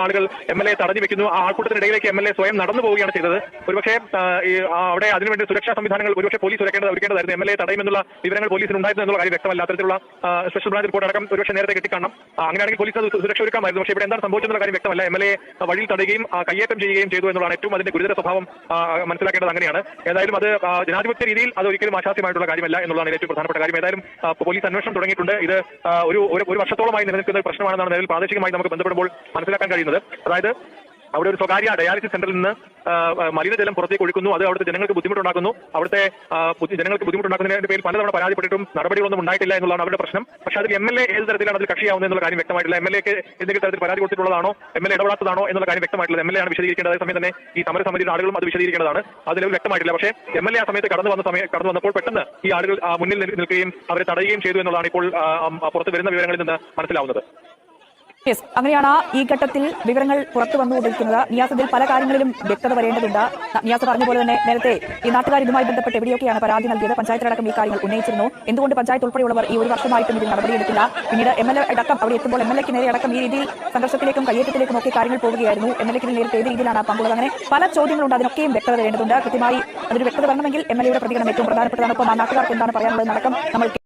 ആളുകൾ MLA തടഞ്ഞു വെക്കുന്നു. ആ ആൾക്കൂട്ടത്തിനിടയിലേക്ക് MLA സ്വയം നടന്നു പോവുകയാണ് ചെയ്തത്. ഒരുപക്ഷെ അവിടെ അതിനുവേണ്ടി സുരക്ഷാ സംവിധാനങ്ങൾ ഒരുപക്ഷെ പോലീസ് ഒരുക്കേണ്ടതായിരുന്നു. MLA തടയുമെന്നുള്ള വിവരങ്ങൾ പോലീസിന് ഉണ്ടായിരുന്നു എന്നുള്ള കാര്യം വ്യക്തമല്ല. അത്തരത്തിലുള്ള സ്പെഷ്യൽ ബ്രാഞ്ച് റിപ്പോർട്ട് അടക്കം ഒരുപക്ഷെ നേരത്തെ കിട്ടിക്കാണണം. അങ്ങനെയാണെങ്കിൽ പോലീസ് അത് സുരക്ഷ ഒരുക്കാമായിരുന്നു. പക്ഷേ ഇവിടെ എന്താണ് സംഭവിച്ചെന്നുള്ള കാര്യം വ്യക്തമല്ല. MLA വഴിയിൽ തടയുകയും കയ്യേറ്റം ചെയ്യുകയും ചെയ്തു എന്നുള്ളതാണ് ഏറ്റവും അതിന്റെ ഗുരുതര സ്വഭാവം മനസ്സിലാക്കേണ്ടത്. അങ്ങനെയാണ്. ഏതായാലും അത് ജനാധിപത്യ രീതിയിൽ അത് ഒരിക്കലും ആശാസ്യമായിട്ടുള്ള കാര്യമല്ല എന്നുള്ളതാണ് ഏറ്റവും പ്രധാനപ്പെട്ട കാര്യം. ഏതായാലും പോലീസ് അന്വേഷണം തുടങ്ങിയിട്ടുണ്ട്. ഇത് ഒരു വർഷത്തോളമായി നിലനിൽക്കുന്ന പ്രശ്നമാണെന്നാണ് നിലവിൽ പ്രാദേശികമായി നമുക്ക് ബന്ധപ്പെടുമ്പോൾ മനസ്സിലാക്കാൻ കഴിയുന്നത്. അതായത് അവിടെ ഒരു സ്വകാര്യ ഡയാലിസിസ് സെന്ററിൽ നിന്ന് മലിനജലം പുറത്തേക്ക് ഒഴുക്കുന്നു. അത് അവിടുത്തെ ജനങ്ങൾക്ക് ബുദ്ധിമുട്ടുണ്ടാക്കുന്നു. അവിടുത്തെ ജനങ്ങൾക്ക് ബുദ്ധിമുട്ടുണ്ടാക്കുന്നതിന്റെ പേരിൽ പലതവണ പരാതിപ്പെട്ടിട്ടും നടപടികളൊന്നും ഉണ്ടായിട്ടില്ല എന്നുള്ളതാണ് അവരുടെ പ്രശ്നം. പക്ഷേ അതിൽ MLA ഏത് തരത്തിലാണ് അതിൽ കക്ഷിയാവുന്നത് എന്നുള്ള കാര്യം വ്യക്തമായിട്ടില്ല. MLAക്ക് എന്തെങ്കിലും തരത്തിൽ പരാതി കൊടുത്തിട്ടുള്ളതാണോ, MLA ഇടപെടാത്തതാണോ എന്നുള്ള കാര്യം വ്യക്തമായിട്ടില്ല. MLA ആണ് വിശദീകരിക്കേണ്ടത്. അതേസമയം തന്നെ ഈ സമരസമിതിയുടെ ആളുകളും അത് വിശദീകരിക്കേണ്ടതാണ്. അത് നിലവിൽ വ്യക്തമായിട്ടില്ല. പക്ഷേ MLA ആ സമയത്ത് കടന്നു വന്നപ്പോൾ പെട്ടെന്ന് ഈ ആളുകൾ മുന്നിൽ നിൽക്കുകയും അവരെ തടയുകയും ചെയ്തു എന്നുള്ളതാണ് ഇപ്പോൾ പുറത്ത് വരുന്ന വിവരങ്ങളിൽ നിന്ന് മനസ്സിലാവുന്നത്. അങ്ങനെയാണ് ഈ ഘട്ടത്തിൽ വിവരങ്ങൾ പുറത്തു വന്നുകൊണ്ടിരിക്കുന്നത്. നിയാസ്, ഇതിൽ പല കാര്യങ്ങളിലും വ്യക്തത വരേണ്ടതുണ്ട്. നിയാസ് പറഞ്ഞ പോലെ തന്നെ നേരത്തെ ഈ നാട്ടുകാർ ഇതുമായി ബന്ധപ്പെട്ട് എവിടെയൊക്കെയാണ് പരാതി നൽകിയത്, പഞ്ചായത്തിലടക്കം ഈ കാര്യങ്ങൾ ഉന്നയിച്ചിരുന്നു. എന്തുകൊണ്ട് പഞ്ചായത്ത് ഉൾപ്പെടെയുള്ളവർ ഈ ഒരു വർഷമായിട്ടും ഇതിൽ നടപടിയെടുത്തില്ല? പിന്നീട് MLA അടക്കം അവിടെ എത്തുമ്പോൾ MLAക്ക് നേരെ അടക്കം ഈ രീതിയിൽ സംഘർഷത്തിലേക്കും കയ്യേറ്റത്തിലേക്കും ഒക്കെ കാര്യങ്ങൾ പോവുകയായിരുന്നു. MLAക്ക് നേരിട്ട് ഏത് രീതിയിലാണ് പങ്കുള്ളത്? അങ്ങനെ പല ചോദ്യങ്ങളുണ്ട്. അതിനൊക്കെയും വ്യക്തത വരേണ്ടതുണ്ട്. കൃത്യമായി അതിന് വ്യക്തത വരണമെങ്കിൽ MLAയുടെ പ്രതികരണം ഏറ്റവും പ്രധാനപ്പെട്ടതാണ്. ഒപ്പം ആ നാട്ടുകാർക്ക് എന്താണ് പറയാനുള്ളത് നടക്കം നമ്മൾ